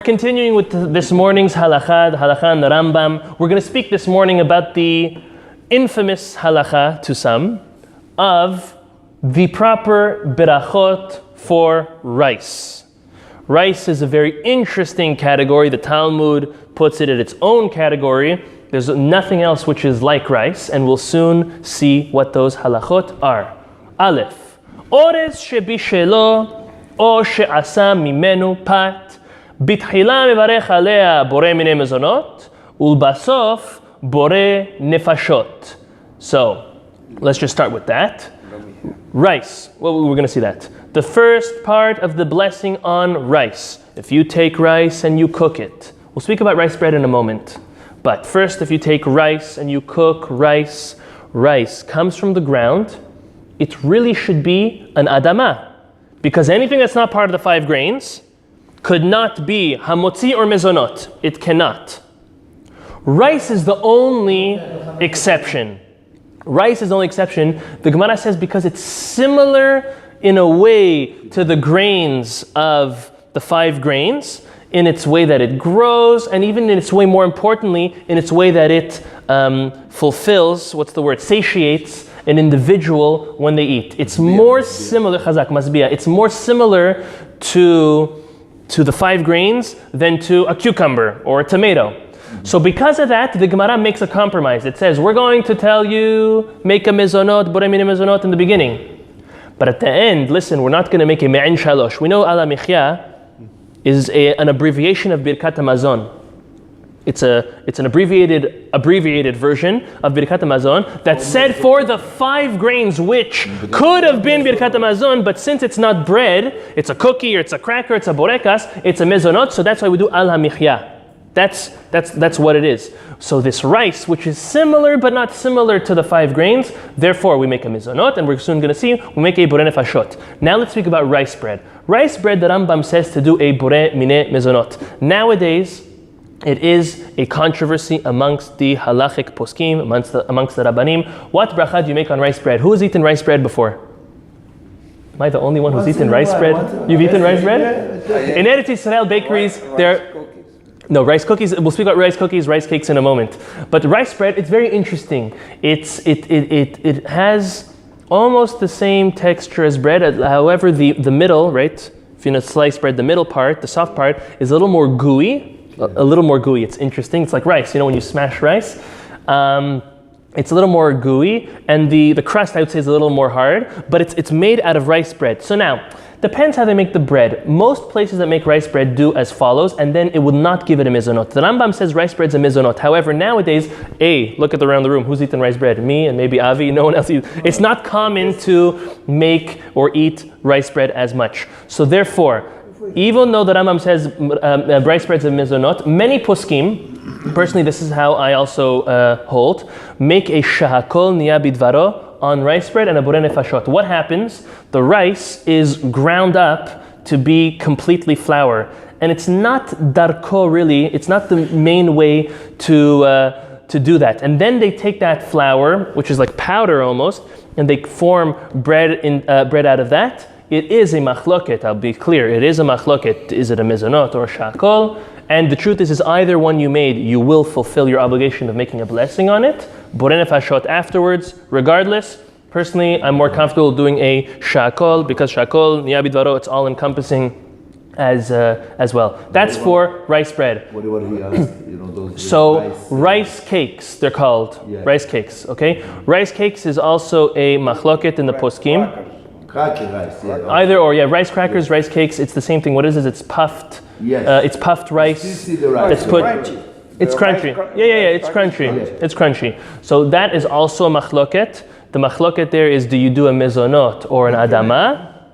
Continuing with this morning's halacha, the halacha and the Rambam, we're going to speak this morning about the infamous halacha to some of the proper berachot for rice. Rice is a very interesting category. The Talmud puts it in its own category. There's nothing else which is like rice, and we'll soon see what those halachot are. Aleph, orez shebishelo o she'asa mimenu pat בתחילה מברך עליה בורא מיני מזונות ולבסוף בורא נפשות. So, let's just start with that. Rice. Well, we're going to see that. The first part of the blessing on rice. If you take rice and you cook it. We'll speak about rice bread in a moment. But first, if you take rice and you cook rice, rice comes from the ground. It really should be an adama. Because anything that's not part of the 5 grains could not be hamotzi or mezonot. It cannot. Rice is the only exception. Rice is the only exception. The Gemara says because it's similar in a way to the grains of the 5 grains, in its way that it grows, and even in its way, more importantly, in its way that it fulfills, satiates an individual when they eat. It's more similar, chazak, masbiya, it's more similar to the 5 grains than to a cucumber or a tomato. So because of that, the Gemara makes a compromise. It says, we're going to tell you, make a mezonot, borei minei mezonot in the beginning. But at the end, listen, we're not going to make a me'in shalosh. We know ala michya is an abbreviation of Birkat HaMazon. It's an abbreviated version of Birkat HaMazon that's said for the 5 grains which could have been Birkat HaMazon, but since it's not bread, it's a cookie or it's a cracker, it's a borekas, it's a mezonot, so that's why we do al hamichya. That's what it is. So this rice, which is similar but not similar to the 5 grains, therefore we make a mezonot, and we're soon going to see we make a borei nefashot. Now let's speak about rice bread. Rice bread, the Rambam says to do a borei minei mezonot. Nowadays, it is a controversy amongst the halachic poskim, amongst the rabbanim. What bracha do you make on rice bread? Who has eaten rice bread before? Am I the only one who's eaten rice bread? You've eaten rice bread? In Eretz Yisrael bakeries, no, rice cookies. We'll speak about rice cookies, rice cakes in a moment. But rice bread, it's very interesting. It has almost the same texture as bread. However, the middle, right? If you slice bread, the middle part, the soft part, is a little more gooey. A little more gooey. It's interesting. It's like rice. You know when you smash rice? It's a little more gooey, and the crust, I would say, is a little more hard, but it's made out of rice bread. So now, depends how they make the bread. Most places that make rice bread do as follows, and then it would not give it a mizonot. The Rambam says rice bread's a mizonot. However, nowadays, look at around the room. Who's eating rice bread? Me and maybe Avi. No one else eats. It's not common to make or eat rice bread as much. So therefore, even though the Rambam says rice bread's a mizonot, many poskim, personally this is how I also hold, make a shahakol niya bidvaro on rice bread and a borei nefashot. What happens? The rice is ground up to be completely flour. And it's not darko really, it's not the main way to do that. And then they take that flour, which is like powder almost, and they form bread out of that. It is a machloket, I'll be clear, it is a machloket. Is it a mezonot or a shakol? And the truth is either one you made, you will fulfill your obligation of making a blessing on it. Borei nefashot afterwards, regardless. Personally, I'm more comfortable doing a shakol, because shakol, niya bidvaro, it's all encompassing as well. That's for rice bread. What he asked, those so rice cakes, they're called. Yeah. Rice cakes, okay? Rice cakes is also a machloket in the poskim. Cracker rice, yeah. Either or, rice crackers, rice cakes, it's the same thing. What is it? It's puffed. Yes. It's puffed rice. See the rice. It's put. It's crunchy. It's crunchy. It's crunchy. So that is also a machloket. The machloket there is, do you do a mezonot or an adama?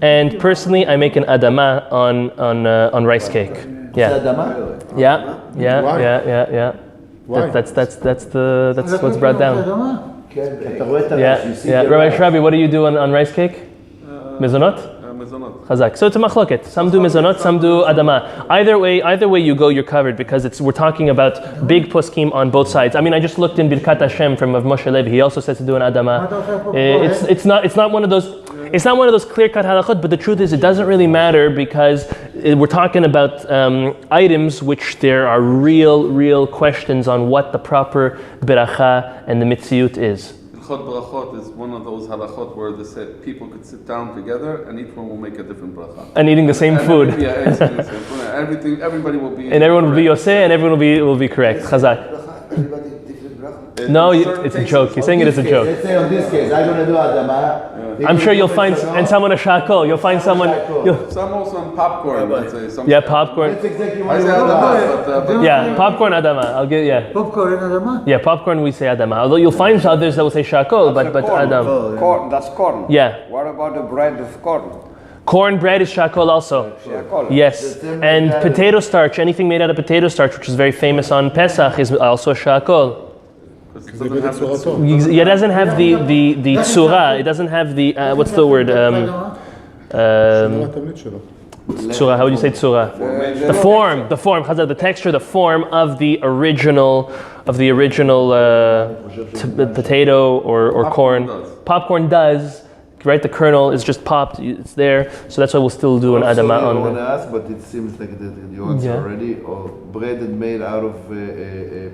And personally, I make an adama on rice cake. Yeah. Adama? Yeah. Why? That's what's brought down. Yeah. Rabbi Shrabi, what do you do on rice cake? Mezonot? Mezonot. Chazak. So it's a machloket. Some do mezonot, some do adama. Either way you go, you're covered, because we're talking about big poskim on both sides. I mean, I just looked in Birkat Hashem from Moshe Levi. He also says to do an adama. It's not one of those. It's not one of those clear-cut halachot, but the truth is it doesn't really matter because we're talking about items which there are real questions on what the proper beracha and the mitziyut is. Hilchot brachot is one of those halachot where they said people could sit down together and each one will make a different bracha. And eating the same food. Yeah, eating the same food. Everybody will be. And everyone will be yoseh and everyone will be correct. Chazak. Everybody different bracha. No, it's a joke. You're saying it as a joke. Let's say on this case, I'm gonna do Adama. I'm sure you'll find, and someone a shakol. You'll find someone. Some also on popcorn, let's say. Some Yeah, popcorn. That's exactly I what say you Adama, but Yeah, popcorn adama. I'll get Popcorn and adama? Yeah, popcorn we say adama. Although you'll find others that will say shakol, but adam. Corn, that's corn. Yeah. What about the bread of corn? Cornbread is shakol also. Shakol. Yes, and potato starch, anything made out of potato starch, which is very famous on Pesach, is also shakol. it doesn't have its- It doesn't have the tzura. It doesn't have the what's the word? Tzura. How would you say tzura? The form. Chazal, the texture, the form of the original potato or corn. does. Popcorn does. Right, the kernel is just popped. It's there, so that's why we'll still do an adama I on want to the. ask, but it seems like you answer Yeah. already. Or bread made out of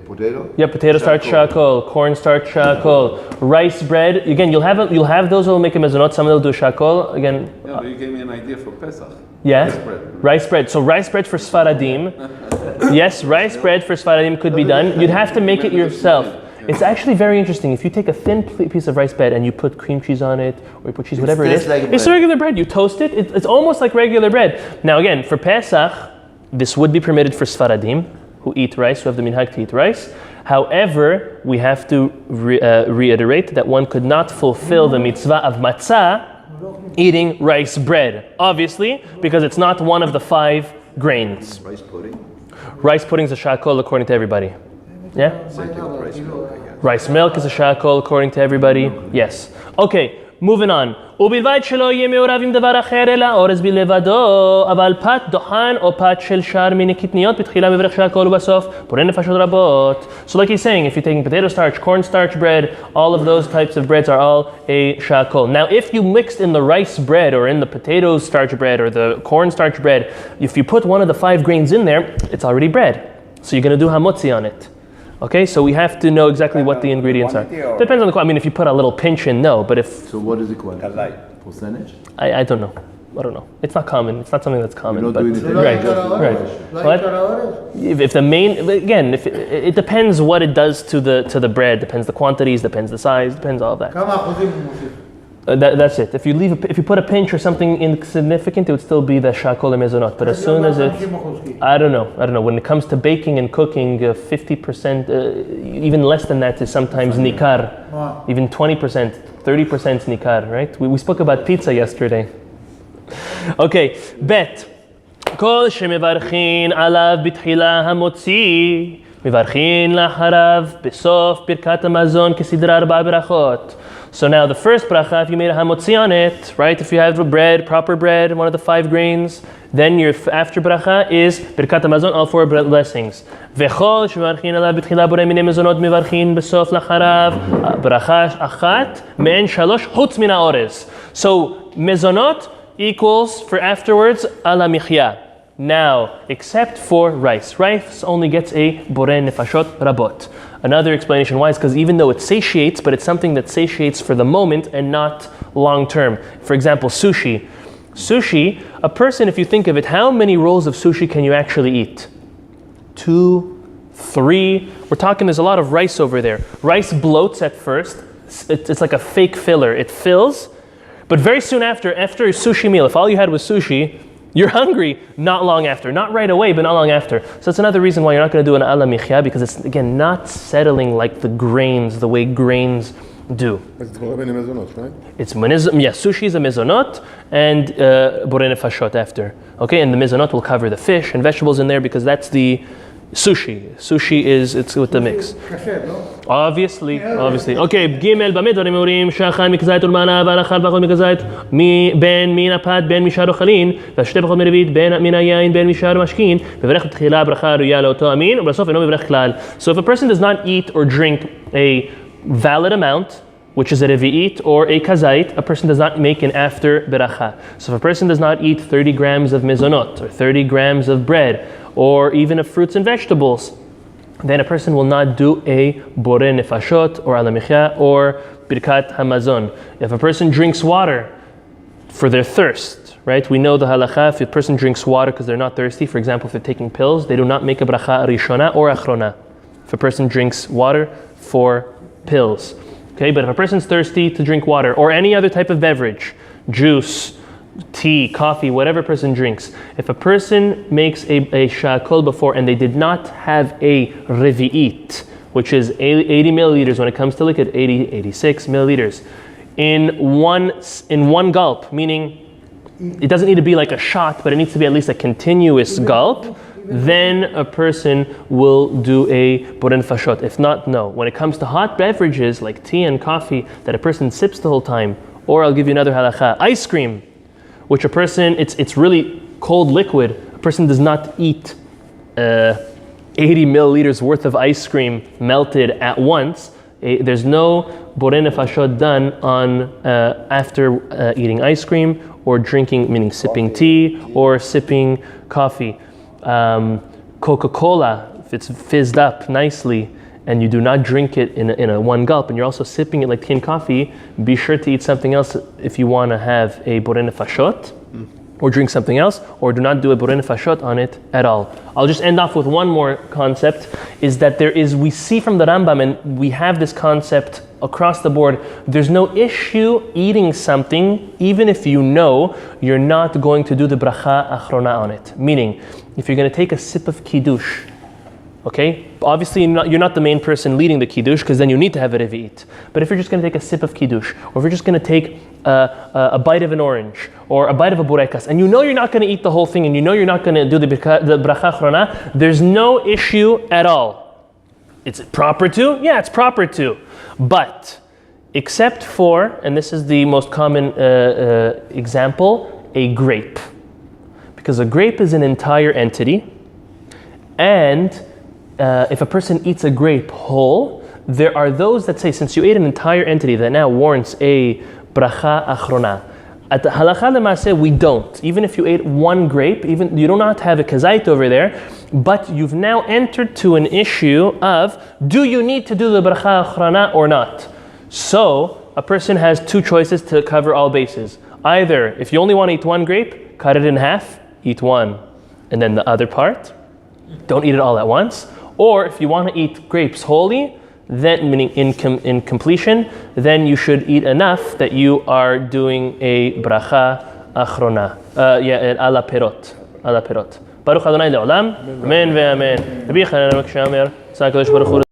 potato. Yeah, potato starch shakol, corn starch shakol, rice bread. Again, you'll have those who will make a mezonot. Some will do shakol. Again, Yeah, but you gave me an idea for Pesach. yeah, Rice bread. rice bread. So rice bread for Sfaradim. Yes, rice bread for Sfaradim could be done. You'd have to make it yourself. It's actually very interesting. If you take a thin piece of rice bread and you put cream cheese on it, or you put cheese, whatever it is, tastes like it's bread. regular bread. You toast it. It's almost like regular bread. Now again, for Pesach, this would be permitted for Sfaradim, who eat rice, who have the minhag to eat rice. However, we have to reiterate that one could not fulfill the mitzvah of matzah eating rice bread. Obviously, because it's not one of the 5 grains. Rice pudding. Rice pudding is a shakol according to everybody. Yeah? Rice milk is a shakol according to everybody. Yes. Okay, moving on. ובלבד שלא יהיה מעורב עם דבר אחר אלא אורז בלבדו, אבל פת דוחן או פת של שאר מיני קטניות בתחילה מברך שהכל ובסוף פורה נפשות רבות. So like he's saying, if you're taking potato starch, corn starch bread, all of those types of breads are all a shakol. Now if you mixed in the rice bread or in the potato starch bread or the corn starch bread, if you put one of the 5 grains in there, it's already bread. So you're going to do hamotzi on it. Okay, so we have to know exactly what the ingredients are. Depends on the quantity. I mean, if you put a little pinch in, no. But if So what is the quantity? Percentage? I don't know. I don't know. It's not common. It's not something that's common. You're not But doing it right, right. What? If the main, again, if it depends what it does to the bread. Depends the quantities. Depends the size. Depends all of that. כמה אחוזים הוא מוסיף? That's it. If you put a pinch or something insignificant, it would still be the shakol mezonot. But as soon as it, I don't know. When it comes to baking and cooking, 50%, even less than that is sometimes nikar. Even 20%, 30% nikar. Right? We spoke about pizza yesterday. Okay, bet. כל שמברכין עליו בתחילה המוציא, מברכין לאחריו בסוף ברכת המזון כסדרה 4 ברכות. So now the first bracha, if you made a hamotzi on it, right? If you have bread, proper bread, one of the 5 grains, then your after bracha is birkat hamazon, all 4 blessings. V'chol shemarchin alav b'tchila borei minei mezonot mivarchin besof lacharav bracha achat me'en shalosh chutz min ha'orez. So mezonot equals for afterwards ala michya. Now, except for rice. Rice only gets a borei nefashot rabot. Another explanation why is because even though it satiates, but it's something that satiates for the moment and not long term. For example, sushi. Sushi, a person, if you think of it, how many rolls of sushi can you actually eat? 2, 3. We're talking there's a lot of rice over there. Rice bloats at first. It's like a fake filler. It fills, but very soon after a sushi meal, if all you had was sushi, you're hungry not long after. Not right away, but not long after. So that's another reason why you're not going to do an ala michya, because it's, again, not settling like the grains, the way grains do. It's mezonot, right? It's sushi is a mezonot, and borei nefashot after. Okay, and the mezonot will cover the fish and vegetables in there because that's the sushi. Sushi it's with the mix. Obviously. Okay, ג' במה דברים אומרים שאכל מכזית ולמעלה אבל אכל פחות מכזית בין מן הפת בין משאר אוכלין והשתי פחות מרבית בין מן היין בין משאר משכין מברך בתחילה ברכה ראויה לאותו המין ובסוף אינו מברך כלל. So if a person does not eat or drink a valid amount, which is a revi'it, or a kazait, a person does not make an after beracha. So if a person does not eat 30 grams of mezonot, or 30 grams of bread, or even of fruits and vegetables, then a person will not do a borei nefashot, or ala michya, or birkat hamazon. If a person drinks water for their thirst, right? We know the halacha, if a person drinks water because they're not thirsty, for example, if they're taking pills, they do not make a bracha rishona or achrona. If a person drinks water for pills. Okay, but if a person's thirsty to drink water or any other type of beverage, juice, tea, coffee, whatever a person drinks, if a person makes a shakol before and they did not have a revi'it, which is 80 milliliters when it comes to liquid, 86 milliliters, in one gulp, meaning it doesn't need to be like a shot, but it needs to be at least a continuous gulp, then a person will do a borei nefashot. If not, no. When it comes to hot beverages like tea and coffee that a person sips the whole time, or I'll give you another halacha, ice cream, which a person, it's really cold liquid, a person does not eat 80 milliliters worth of ice cream melted at once. There's no borei nefashot done on after eating ice cream or drinking, meaning sipping tea or sipping coffee. Coca-Cola, if it's fizzed up nicely and you do not drink it in a one gulp and you're also sipping it like tea and coffee, be sure to eat something else if you want to have a borei nefashot or drink something else, or do not do a borei nefashot on it at all. I'll just end off with one more concept, is that we see from the Rambam, and we have this concept across the board, there's no issue eating something even if you know you're not going to do the bracha achrona on it. Meaning, if you're going to take a sip of kiddush, okay? Obviously, you're not the main person leading the kiddush, because then you need to have a revi'it. But if you're just going to take a sip of kiddush, or if you're just going to take a bite of an orange, or a bite of a burekas, and you know you're not going to eat the whole thing, and you know you're not going to do the bracha achrona, there's no issue at all. It's proper to? Yeah, it's proper to. But, except for, and this is the most common example, a grape. Because a grape is an entire entity, and if a person eats a grape whole, there are those that say, since you ate an entire entity, that now warrants a bracha achrona. At the halacha l'maaseh, we don't. Even if you ate one grape, even you do not have a kazait over there, but you've now entered to an issue of, do you need to do the bracha achrona or not? So, a person has two choices to cover all bases. Either, if you only want to eat one grape, cut it in half, eat one, and then the other part, don't eat it all at once. Or if you want to eat grapes wholly, then meaning in completion, then you should eat enough that you are doing a bracha achrona. Ala perot. Baruch Adonai le'olam. Amen ve'amen. Rabbi Chanan HaMakshamer.